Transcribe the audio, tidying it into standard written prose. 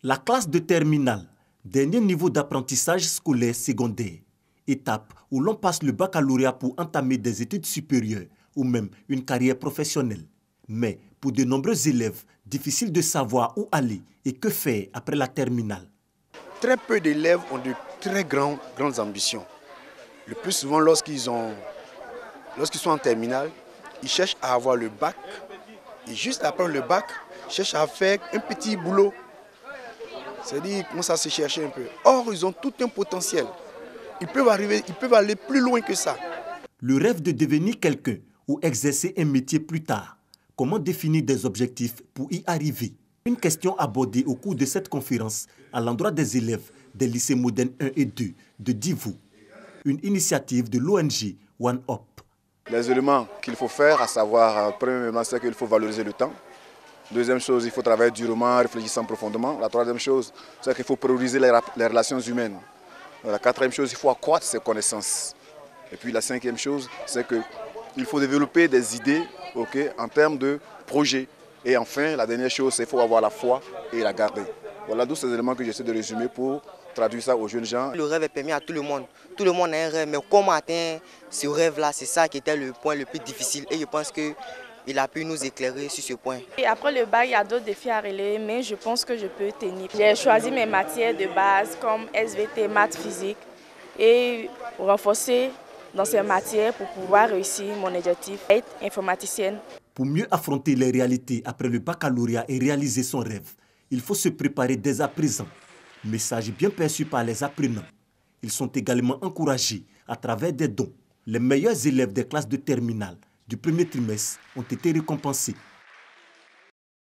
La classe de terminale, dernier niveau d'apprentissage scolaire secondaire, étape où l'on passe le baccalauréat pour entamer des études supérieures ou même une carrière professionnelle. Mais pour de nombreux élèves, difficile de savoir où aller et que faire après la terminale. Très peu d'élèves ont de très grandes ambitions. Le plus souvent, lorsqu'ils sont en terminale, ils cherchent à avoir le bac et juste après le bac, ils cherchent à faire un petit boulot. C'est-à-dire qu'ils commencent à se chercher un peu. Or, ils ont tout un potentiel. Ils peuvent aller plus loin que ça. Le rêve de devenir quelqu'un ou exercer un métier plus tard. Comment définir des objectifs pour y arriver? Une question abordée au cours de cette conférence à l'endroit des élèves des lycées modernes 1 et 2 de Divo. Une initiative de l'ONG One Up. Les éléments qu'il faut faire, à savoir, premièrement, c'est qu'il faut valoriser le temps. Deuxième chose, il faut travailler durement, réfléchissant profondément. La troisième chose, c'est qu'il faut prioriser les relations humaines. La quatrième chose, il faut accroître ses connaissances. Et puis la cinquième chose, c'est qu'il faut développer des idées en termes de projets. Et enfin, la dernière chose, c'est qu'il faut avoir la foi et la garder. Voilà tous ces éléments que j'essaie de résumer pour traduire ça aux jeunes gens. Le rêve est permis à tout le monde. Tout le monde a un rêve, mais comment atteindre ce rêve-là, c'est ça qui était le point le plus difficile. Et je pense qu'il a pu nous éclairer sur ce point. Et après le bac, il y a d'autres défis à relever, mais je pense que je peux tenir. J'ai choisi mes matières de base comme SVT, maths, physique et renforcer dans ces matières pour pouvoir réussir mon objectif, être informaticienne. Pour mieux affronter les réalités après le baccalauréat et réaliser son rêve, il faut se préparer dès à présent. Message bien perçu par les apprenants. Ils sont également encouragés à travers des dons. Les meilleurs élèves des classes de terminale du premier trimestre ont été récompensés.